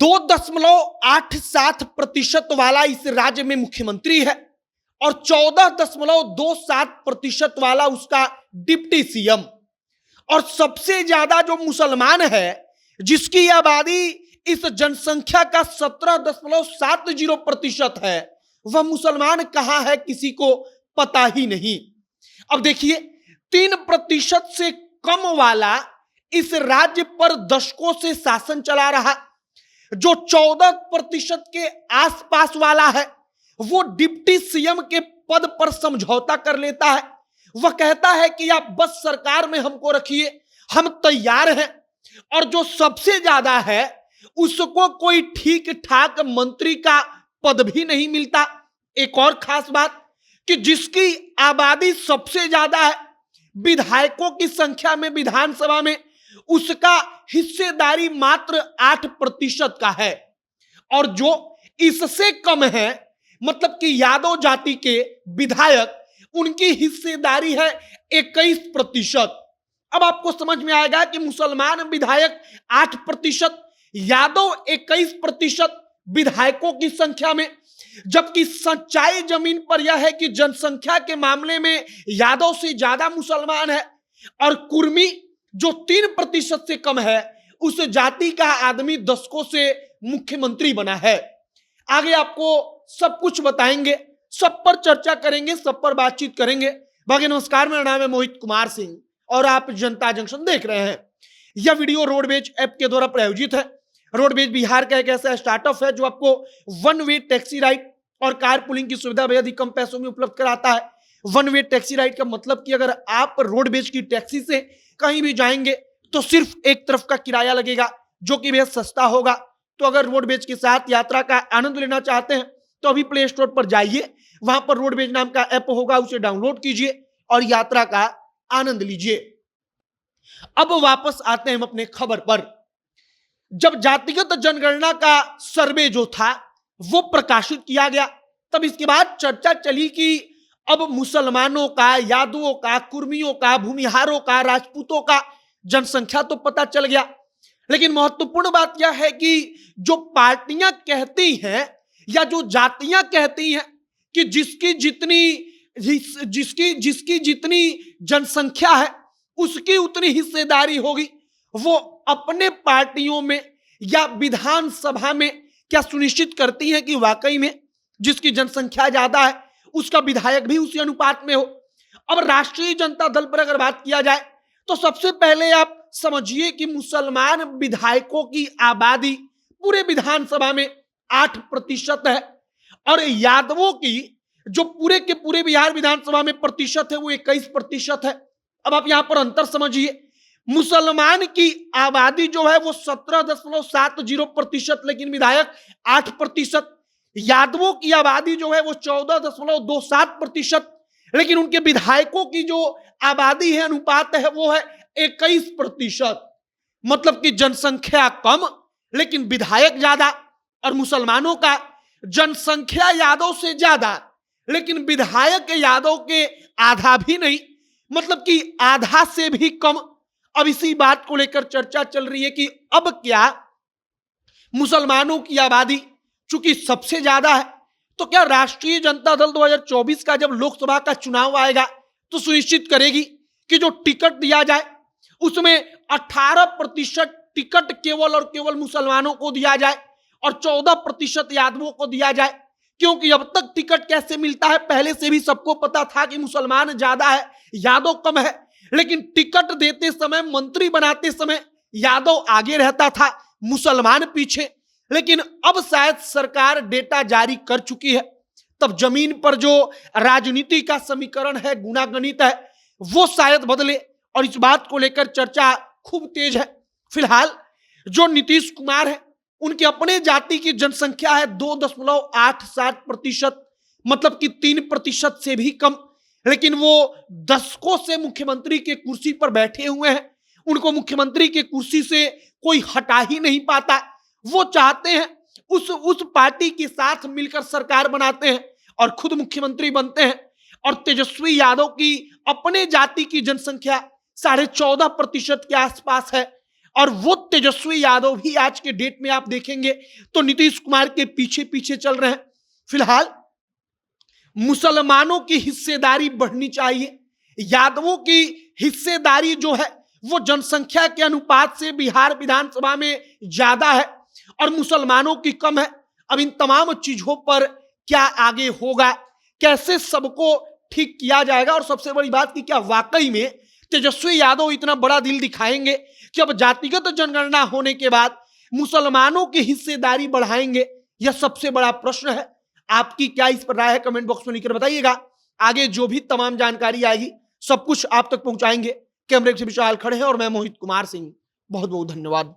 2.87% वाला इस राज्य में मुख्यमंत्री है और 14.27% वाला उसका डिप्टी सीएम। और सबसे ज्यादा जो मुसलमान है जिसकी आबादी इस जनसंख्या का 17.70% है, वह मुसलमान कहां है किसी को पता ही नहीं। अब देखिए 3% से कम वाला इस राज्य पर दशकों से शासन चला रहा, जो 14% के आसपास वाला है वो डिप्टी सीएम के पद पर समझौता कर लेता है। वह कहता है कि आप बस सरकार में हमको रखिए, हम तैयार हैं। और जो सबसे ज्यादा है उसको कोई ठीक ठाक मंत्री का पद भी नहीं मिलता। एक और खास बात कि जिसकी आबादी सबसे ज्यादा है, विधायकों की संख्या में विधानसभा में, उसका हिस्सेदारी मात्र 8% का है। और जो इससे कम है, मतलब कि यादव जाति के विधायक, उनकी हिस्सेदारी है 21%। अब आपको समझ में आएगा कि मुसलमान विधायक 8%, यादव 21% विधायकों की संख्या में। जबकि सच्चाई जमीन पर यह है कि जनसंख्या के मामले में यादव से ज्यादा मुसलमान है और कुर्मी जो 3% से कम है, उस जाति का आदमी दशकों से मुख्यमंत्री बना है। आगे आपको सब कुछ बताएंगे, सब पर चर्चा करेंगे, सब पर बातचीत करेंगे। बाकी नमस्कार, मेरा नाम है मोहित कुमार सिंह और आप जनता जंक्शन देख रहे हैं। यह वीडियो रोडवेज ऐप के द्वारा प्रायोजित है। रोडवेज बिहार का एक ऐसा स्टार्टअप है जो आपको वन वे टैक्सी राइड और कार पुलिंग की सुविधा बेहद ही कम पैसों में उपलब्ध कराता है। वन वे टैक्सी राइड का मतलब कि अगर आप रोडवेज की टैक्सी से कहीं भी जाएंगे तो सिर्फ एक तरफ का किराया लगेगा, जो कि बेहद सस्ता होगा। तो अगर रोडवेज के साथ यात्रा का आनंद लेना चाहते हैं तो अभी प्ले स्टोर पर जाइए, वहां पर रोडवेज नाम का ऐप होगा, उसे डाउनलोड कीजिए और यात्रा का आनंद लीजिए। अब वापस आते हैं हम अपने खबर पर। जब जातिगत जनगणना का सर्वे जो था वो प्रकाशित किया गया, तब इसके बाद चर्चा चली कि अब मुसलमानों का, यादवों का, कुर्मियों का, भूमिहारों का, राजपूतों का जनसंख्या तो पता चल गया, लेकिन महत्वपूर्ण बात यह है कि जो पार्टियां कहती हैं या जो जातियां कहती हैं कि जिसकी जितनी जनसंख्या है उसकी उतनी हिस्सेदारी होगी, वो अपने पार्टियों में या विधानसभा में क्या सुनिश्चित करती हैं कि वाकई में जिसकी जनसंख्या ज्यादा है उसका विधायक भी उसी अनुपात में हो। अब राष्ट्रीय जनता दल पर अगर बात किया जाए तो सबसे पहले आप समझिए कि मुसलमान विधायकों की आबादी पूरे विधानसभा में 8% है और यादवों की जो पूरे के पूरे बिहार विधानसभा में प्रतिशत है वो 21% है। अब आप यहां पर अंतर समझिए, मुसलमान की आबादी जो है वो 17.70%, लेकिन विधायक 8%। यादवों की आबादी जो है वो 14.27%, लेकिन उनके विधायकों की जो आबादी है, अनुपात है, वो है 21%। मतलब कि जनसंख्या कम लेकिन विधायक ज्यादा। और मुसलमानों का जनसंख्या यादव से ज्यादा लेकिन विधायक यादव के आधा भी नहीं, मतलब कि आधा से भी कम। अब इसी बात को लेकर चर्चा चल रही है कि अब क्या मुसलमानों की आबादी चूंकि सबसे ज्यादा है तो क्या राष्ट्रीय जनता दल 2024 का जब लोकसभा का चुनाव आएगा तो सुनिश्चित करेगी कि जो टिकट दिया जाए उसमें 18% टिकट केवल और केवल मुसलमानों को दिया जाए और 14% यादवों को दिया जाए। क्योंकि अब तक टिकट कैसे मिलता है, पहले से भी सबको पता था कि मुसलमान ज्यादा है, यादव कम है, लेकिन टिकट देते समय, मंत्री बनाते समय यादव आगे रहता था, मुसलमान पीछे। लेकिन अब शायद सरकार डेटा जारी कर चुकी है, तब जमीन पर जो राजनीति का समीकरण है, गुणागणित है, वो शायद बदले और इस बात को लेकर चर्चा खूब तेज है। फिलहाल जो नीतीश कुमार है, उनके अपने जाति की जनसंख्या है 2.87%, मतलब कि 3% से भी कम, लेकिन वो दशकों से मुख्यमंत्री के कुर्सी पर बैठे हुए हैं। उनको मुख्यमंत्री के कुर्सी से कोई हटा ही नहीं पाता। वो चाहते हैं उस पार्टी के साथ मिलकर सरकार बनाते हैं और खुद मुख्यमंत्री बनते हैं। और तेजस्वी यादव की अपने जाति की जनसंख्या 14.5% के आसपास है और वो तेजस्वी यादव भी आज के डेट में आप देखेंगे तो नीतीश कुमार के पीछे पीछे चल रहे हैं। फिलहाल मुसलमानों की हिस्सेदारी बढ़नी चाहिए। यादवों की हिस्सेदारी जो है वो जनसंख्या के अनुपात से बिहार विधानसभा में ज्यादा है और मुसलमानों की कम है। अब इन तमाम चीजों पर क्या आगे होगा, कैसे सबको ठीक किया जाएगा, और सबसे बड़ी बात कि क्या वाकई में तेजस्वी यादव इतना बड़ा दिल दिखाएंगे कि अब जातिगत जनगणना होने के बाद मुसलमानों की हिस्सेदारी बढ़ाएंगे? यह सबसे बड़ा प्रश्न है। आपकी क्या इस पर राय है, कमेंट बॉक्स में लिखकर बताइएगा। आगे जो भी तमाम जानकारी आएगी सब कुछ आप तक पहुंचाएंगे। कैमरे से विशाल खड़े हैं और मैं मोहित कुमार सिंह। बहुत बहुत धन्यवाद।